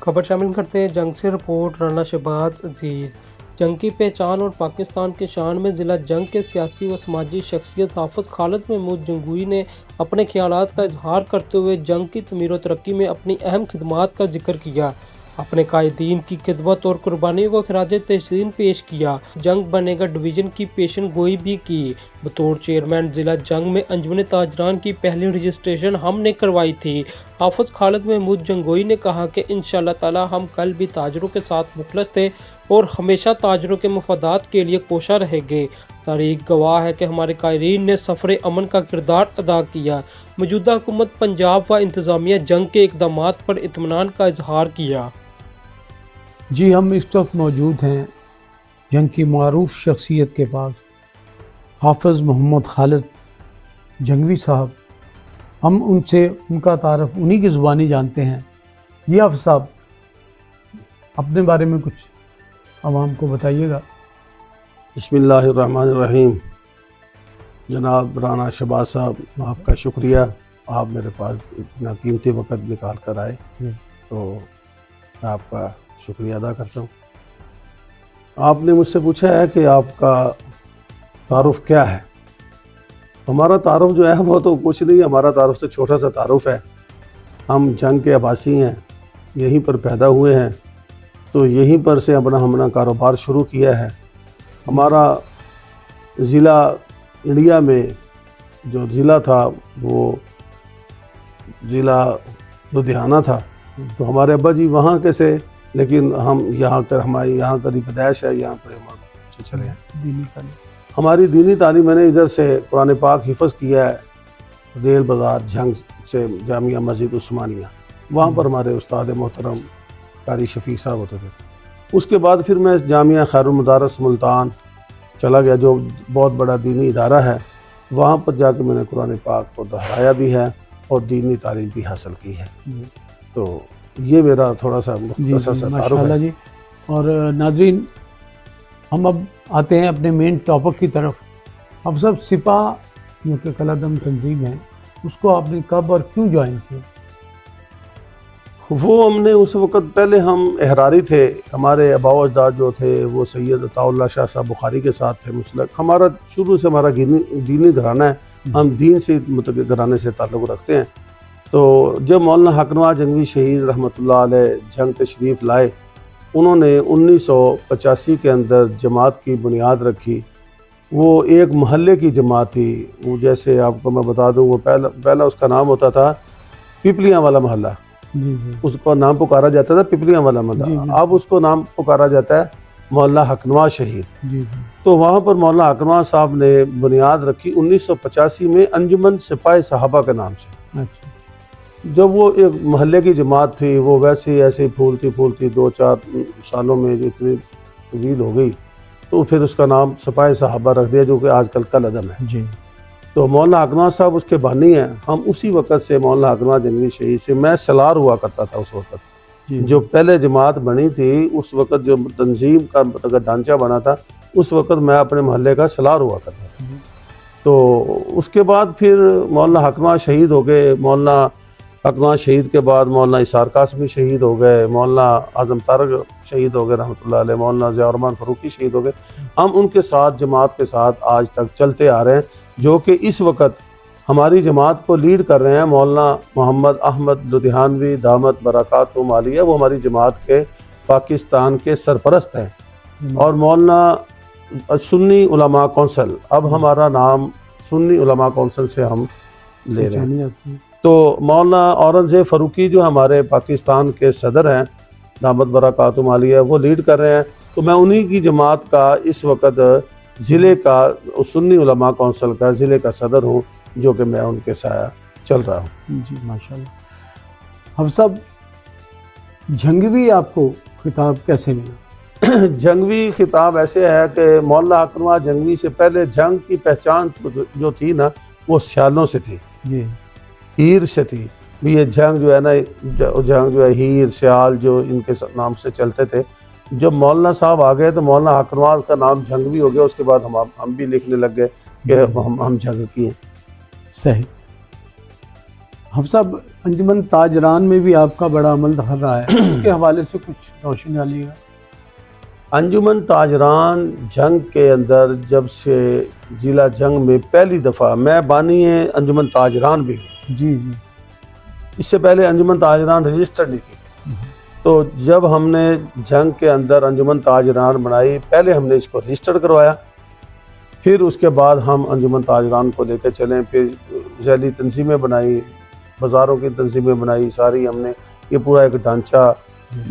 खबर शामिल करते हैं जंग से रिपोर्ट राना शहबाज अजीज। जंग की पहचान और पाकिस्तान के शान में ज़िला जंग के सियासी व समाजी शख्सियत हाफिज़ खालिद महमूद जंगूही ने अपने ख्यालात का इजहार करते हुए जंग की तमीर व तरक्की में अपनी अहम खिदमात का जिक्र किया। अपने कायदीन की खिदमत और कुर्बानियों को खराज तहसीन पेश किया। जंग बनेगा डिवीज़न की पेशन गोई भी की। बतौर चेयरमैन ज़िला जंग में अंजुमन ताजरान की पहली रजिस्ट्रेशन हमने करवाई थी। हाफिज़ खालिद महमूद जंगोही ने कहा कि इंशाअल्लाह ताला हम कल भी ताजरों के साथ मुखलस थे और हमेशा ताजरों के मफादात के लिए कोशा रहेंगे। तारीख गवाह है कि हमारे कायरीन ने सफ़र अमन का किरदार अदा किया। मौजूदा हुकूमत पंजाब व इंतज़ामिया जंग के इक़दामात पर इत्मीनान का इजहार किया। जी, हम इस वक्त मौजूद हैं जंग की मारूफ शख्सियत के पास, हाफिज़ मोहम्मद खालिद जंगवी साहब। हम उनसे उनका तारफ़ उन्हीं की ज़ुबानी जानते हैं। जी हाफिज़ साहब, अपने बारे में कुछ आवाम को बताइएगा। बिस्मिल्लाहिर्रहमानिर्रहीम। जनाब राना शहबाज साहब, आपका शुक्रिया, आप मेरे पास इतना कीमती वक्त निकाल कर आए, तो मैं आपका शुक्रिया अदा करता हूँ। आपने मुझसे पूछा है कि आपका तारुफ़ क्या है। हमारा तारुफ़ जो है वो तो कुछ नहीं, हमारा तारुफ़ तो छोटा सा तारुफ़ है। हम जंग के आबासी हैं, यहीं पर पैदा हुए हैं, तो यहीं पर से हमने कारोबार शुरू किया है। हमारा ज़िला इंडिया में जो ज़िला था वो ज़िला लुधियाना था, तो हमारे अब्बा जी वहाँ के से, लेकिन हम यहाँ कर हमारी यहाँ करीब पैदाइश है, यहाँ पर हम चले हैं। दीनी तालीम, हमारी दीनी तालीम मैंने इधर से कुरान पाक हिफ़्ज़ किया है, रेल बाज़ार जंग से जामिया मस्जिद उस्मानिया, वहाँ पर हमारे उस्ताद मोहतरम कारी शफीक साहब होते थे। उसके बाद फिर मैं जामिया खैरुल मदारिस मुल्तान चला गया, जो बहुत बड़ा दीनी इदारा है। वहाँ पर जाकर मैंने कुरान पाक को दोहराया भी है और दीनी तालीम भी हासिल की है। तो ये मेरा थोड़ा सा मुख्तसर सा तारुफ़ माशाअल्लाह है। जी। और नाज़रीन, हम अब आते हैं अपने मेन टॉपिक की तरफ। अब सब सिपा जो कि कलादम तंजीम है, उसको आपने कब और क्यों ज्वाइन किया? वो हमने उस वक़्त, पहले हम एहरारी थे, हमारे आबाओ अजदाद जो थे वो सैयद अताउल्लाह शाह साहब बुखारी के साथ थे मुसलक। हमारा शुरू से हमारा दीनी घराना है, हम दीन से मुतअल्लिक़ घराने से ताल्लुक़ रखते हैं। तो जब मौलाना हक नवाज़ जंगवी शहीद रहमतुल्लाह अलैह जंग तशरीफ़ लाए, उन्होंने 1985 के अंदर जमात की बुनियाद रखी। वो एक महल्ले की जमात थी। वो जैसे आपको मैं बता दूँ, वो पहला उसका नाम होता था पिपलियाँ वाला महल्ला। जी जी, उसका नाम पुकारा जाता था पिपलियाँ वाला महल्ला। अब उसको नाम पुकारा जाता है मौलाना हक नवाज़ शहीद। जी जी, तो वहाँ पर मौलाना हक नवाज़ साहब ने बुनियाद रखी 1985 में अंजुमन सिपाही साहबा के नाम से। अच्छा, जब वो एक महल्ले की जमात थी, वो वैसे ही ऐसे फूलती 2-4 सालों में जो इतनी तवील हो गई, तो फिर उसका नाम सिपाही साहबा रख दिया, जो कि आजकल कलअदम है। जी तो मौलाना हक नवाज़ साहब उसके बानी हैं। हम उसी वक़्त से मौलाना हक नवाज़ जंगवी शहीद से मैं सलार हुआ करता था उस वक़्त। जी, जो पहले जमात बनी थी, उस वक़्त जो तंजीम का अगर ढांचा बना था, उस वक़्त मैं अपने महल्ले का सलार हुआ करता था। तो उसके बाद फिर मौलाना हक नवाज़ शहीद हो गए। मौलाना हक नवाज़ शहीद के बाद मौलाना इसार कासमी शहीद हो गए, मौलाना आज़म तारक शहीद हो गए रहमतुल्लाह अलैह, मौलाना ज़ियाउर्रहमान फ़ारूकी शहीद हो गए। हम उनके साथ जमात के साथ आज तक चलते आ रहे हैं, जो कि इस वक्त हमारी जमात को लीड कर रहे हैं मौलाना मोहम्मद अहमद लुधियानवी दामत बरकातुहुम आलिया। वो हमारी जमात के पाकिस्तान के सरपरस्त हैं। और मौलाना सुन्नी उलमा कौंसल, अब हमारा नाम सुन्नी उलमा कौंसल से हम ले रहे हैं। तो मौलाना औरंगज़ेब फ़ारूकी जो हमारे पाकिस्तान के सदर हैं दामत बरकातुहुम आलिया, वो लीड कर रहे हैं। तो मैं उन्हीं की जमात का इस वक्त ज़िले का सुन्नी उलमा कौंसल का ज़िले का सदर हूँ, जो कि मैं उनके साथ चल रहा हूँ। जी माशाल्लाह। हम सब जंगवी आपको खिताब कैसे मिला? जंगवी खिताब ऐसे है कि मौलाना हक नवाज़ जंगवी से पहले जंग की पहचान जो थी ना, वो स्यालों से थी, जी, हीर से थी। भी ये जंग जो है ना, जंग जो है हीर स्याल जो इनके नाम से चलते थे। जब मौलाना साहब आ गए तो मौलाना हक नवाज़ का नाम जंगवी हो गया। उसके बाद हम भी लिखने लग गए कि हम जंग किए। सही। हम सब अंजुमन ताजरान में भी आपका बड़ा अमल रहा है, उसके हवाले से कुछ रोशनी डालिएगा। अंजुमन ताजरान जंग के अंदर जब से ज़िला जंग में पहली दफ़ा मैं बानी अंजुमन ताजरान भी हूँ। जी जी। इससे पहले अंजुमन ताजरान रजिस्टर नहीं की। तो जब हमने जंग के अंदर अंजुमन ताजरान बनाई, पहले हमने इसको रजिस्टर करवाया, फिर उसके बाद हम अंजुमन ताजरान को लेकर चलें, फिर झैली तंजीमें बनाई, बाज़ारों की तंजीमें बनाई सारी हमने, ये पूरा एक ढांचा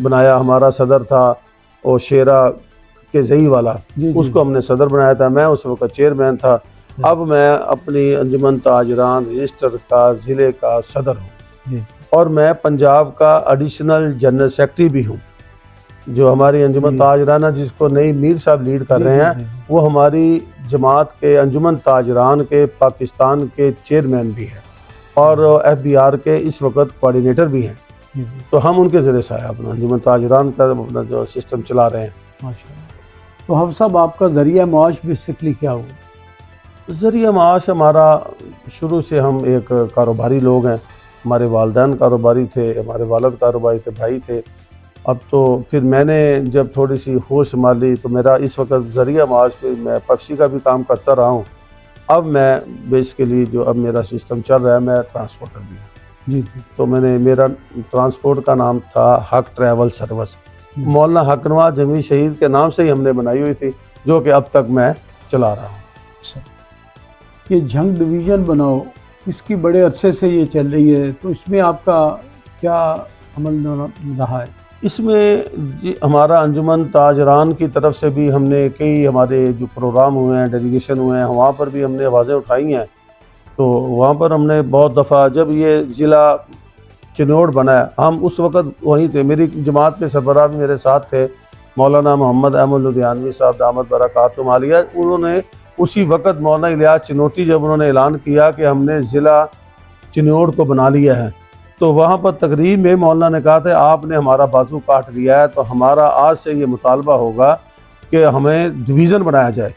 बनाया। हमारा सदर था और शेरा के ज़ई वाला, जी, उसको हमने सदर बनाया था, मैं उस वक्त चेयरमैन था। अब मैं अपनी अंजुमन ताजरान रजिस्टर का ज़िले का सदर हूँ जी। और मैं पंजाब का एडिशनल जनरल सेक्रेटरी भी हूँ। जो हमारी अंजुमन जी। ताजराना जिसको नई मीर साहब लीड कर जी, रहे जी, हैं, जी। वो हमारी जमात के अंजुमन ताजरान के पाकिस्तान के चेयरमैन भी हैं और FBR के इस वक्त कोऑर्डिनेटर भी हैं। जी जी। तो हम उनके ज़रिए से अपना अंजुमन ताजरान का अपना जो सिस्टम चला रहे हैं। माशाअल्लाह। तो हफ्स साहब, आपका ज़रिया माश बेसिकली क्या हुआ? ज़रिया माश हमारा शुरू से हम एक कारोबारी लोग हैं। हमारे वालिदैन कारोबारी थे, हमारे वालिद कारोबारी थे, भाई थे। अब तो फिर मैंने जब थोड़ी सी होश संभाली तो मेरा इस वक्त ज़रिया माश पे मैं पेप्सी का भी काम करता रहा हूँ। अब मैं बेसिकली जो अब मेरा सिस्टम चल रहा है, मैं ट्रांसपोर्टर भी हूँ। जी जी। तो मैंने मेरा ट्रांसपोर्ट का नाम था हक ट्रैवल सर्विस। मौलाना हकनवा जंगवी शहीद के नाम से ही हमने बनाई हुई थी, जो कि अब तक मैं चला रहा हूँ। अच्छा, ये जंग डिवीज़न बनाओ, इसकी बड़े अरसे से ये चल रही है, तो इसमें आपका क्या अमल रहा है? इसमें जी हमारा अंजुमन ताजरान की तरफ से भी हमने कई हमारे जो प्रोग्राम हुए हैं, डेलीगेशन हुए हैं, वहाँ पर भी हमने आवाज़ें उठाई हैं। तो वहाँ पर हमने बहुत दफ़ा जब ये ज़िला चिनोड़ बनाया, हम उस वक़्त वहीं थे, मेरी जमात के सरबराह भी मेरे साथ थे, मौलाना मोहम्मद अहमद लुधियानवी साहब दामद बरकातुहुम आलिया। उन्होंने उसी वक़्त मौलाना इलियास चिनोटी जब उन्होंने ऐलान किया कि हमने ज़िला चिनोड़ को बना लिया है, तो वहाँ पर तकरीब में मौलाना ने कहा था आपने हमारा बाजू काट लिया है, तो हमारा आज से ये मुतालबा होगा कि हमें डिवीज़न बनाया जाए।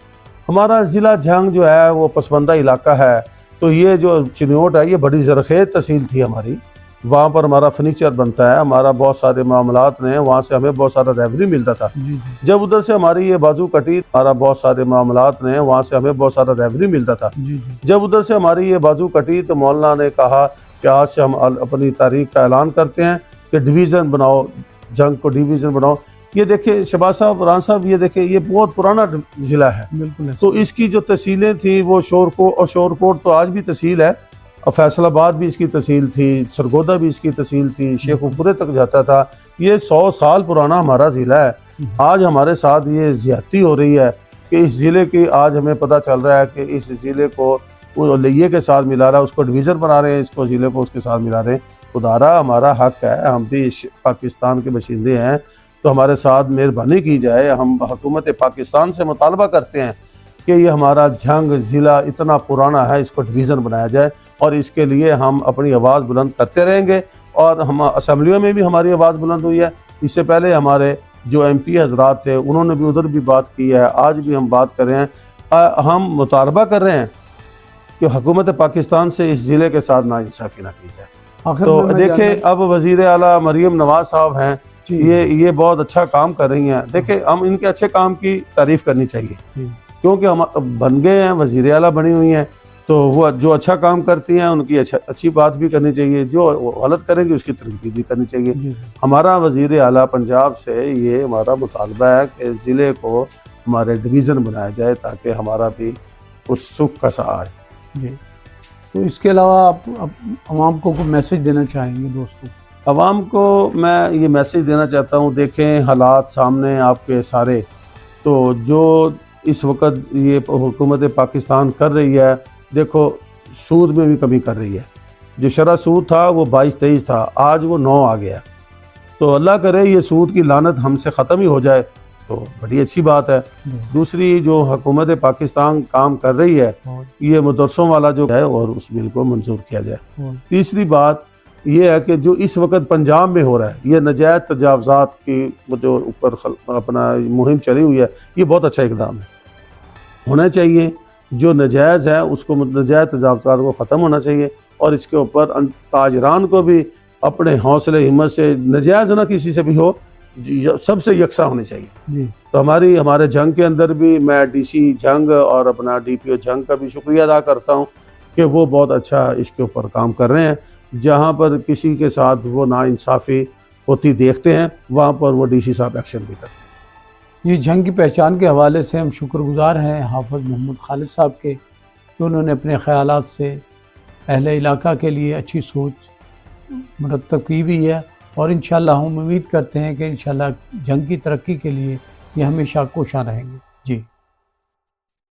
हमारा ज़िला जंग जो है वो पसमंदा इलाका है, तो ये जो चिनोट है ये बड़ी ज़रख़ेज़ तहसील थी हमारी। वहाँ पर हमारा फर्नीचर बनता है, हमारा बहुत सारे मामलात ने, वहाँ से हमें बहुत सारा रेवन्यू मिलता था। जी जी। जब उधर से हमारी ये बाजू कटी, हमारा बहुत सारे मामलात ने, वहाँ से हमें बहुत सारा रेवन्यू मिलता था। जी जी। जब उधर से हमारी ये बाजू कटी तो मौलाना ने कहा कि आज से हम अपनी तारीख का ऐलान करते हैं कि डिवीज़न बनाओ, जंग को डिवीज़न बनाओ। ये देखिए शहबाज साहब, रान साहब, ये देखिए ये बहुत पुराना ज़िला है। बिल्कुल है। तो इसकी जो तहसीलें थी वो शोरकोट, और शोरकोट तो आज भी तहसील है, और फैसलाबाद भी इसकी तहसील थी, सरगोदा भी इसकी तहसील थी, शेखुपुरे तक जाता था। ये 100 साल पुराना हमारा ज़िला है। आज हमारे साथ ये ज़्यादती हो रही है कि इस ज़िले की आज हमें पता चल रहा है कि इस ज़िले को वो लिये के साथ मिला रहा है, उसको डिवीज़न बना रहे हैं, इसको ज़िले को उसके साथ मिला रहे हैं। खुदारा हमारा हक है, हम भी पाकिस्तान के बशिंदे हैं, तो हमारे साथ मेहरबानी की जाए। हम हुकूमत पाकिस्तान से मुतालबा करते हैं कि ये हमारा जंग ज़िला इतना पुराना है, इसको डिवीज़न बनाया जाए, और इसके लिए हम अपनी आवाज़ बुलंद करते रहेंगे। और हम असम्बलियों में भी हमारी आवाज़ बुलंद हुई है। इससे पहले हमारे जो MP हजरात थे उन्होंने भी उधर भी बात की है, आज भी हम बात कर रहे हैं। हम मुतालबा कर रहे हैं कि हुकूमत पाकिस्तान से इस ज़िले के साथ नाइंसाफ़ी ना की जाए। आखिर तो में मैं देखें, अब वज़ीर आला मरीम नवाज़ साहब हैं, जी। ये बहुत अच्छा काम कर रही हैं। देखें, हम इनके अच्छे काम की तारीफ़ करनी चाहिए, जी। क्योंकि हम बन गए हैं, वज़ीर आला बनी हुई हैं, तो वो जो अच्छा काम करती हैं उनकी अच्छी बात भी करनी चाहिए, जो गलत करेंगे उसकी तनकीद भी करनी चाहिए। जी। हमारा वज़ीर आला पंजाब से ये हमारा मुतालबा है कि ज़िले को हमारे डिवीज़न बनाया जाए, ताकि हमारा भी कुछ सुख का सा आए। जी। तो इसके अलावा आप आवाम को कोई मैसेज देना चाहेंगे दोस्तों? आवाम को मैं ये मैसेज देना चाहता हूँ, देखें हालात सामने आपके सारे, तो जो इस वक्त ये हुकूमत पाकिस्तान कर रही है, देखो सूद में भी कमी कर रही है। जो शरह सूद था वो 22-23 था, आज वो 9 आ गया। तो अल्लाह करे ये सूद की लानत हमसे ख़त्म ही हो जाए तो बड़ी अच्छी बात है। दूसरी जो हुकूमत पाकिस्तान काम कर रही है, ये मदरसों वाला जो है और उस बिल को मंजूर किया जाए। तीसरी बात ये है कि जो इस वक्त पंजाब में हो रहा है, ये नजायज़ तजावज़ात की जो ऊपर अपना मुहिम चली हुई है, ये बहुत अच्छा इकदाम है, होना चाहिए। जो नजायज़ है उसको, नजायज़ तजावज़ात को ख़त्म होना चाहिए, اور اس کے اوپر تاجران کو بھی اپنے حوصلے ہمت سے نجائز نہ کسی سے بھی ہو سب سے یکساں ہونی چاہیے. جی تو ہمارے جنگ کے اندر بھی میں ڈی سی جنگ اور اپنا ڈی پی او جنگ کا بھی شکریہ ادا کرتا ہوں کہ وہ بہت اچھا اس کے اوپر کام کر رہے ہیں. جہاں پر کسی کے ساتھ وہ ناانصافی ہوتی دیکھتے ہیں وہاں پر وہ ڈی سی صاحب ایکشن بھی کرتے ہیں. یہ جنگ کی پہچان کے حوالے سے ہم شکر گزار ہیں حافظ محمد خالد صاحب کے کہ انہوں نے اپنے خیالات سے اہل علاقہ کے لیے اچھی سوچ مرتب کی بھی ہے، اور انشاءاللہ ہم امید کرتے ہیں کہ انشاءاللہ جنگ کی ترقی کے لیے یہ ہمیشہ کوشاں رہیں گے.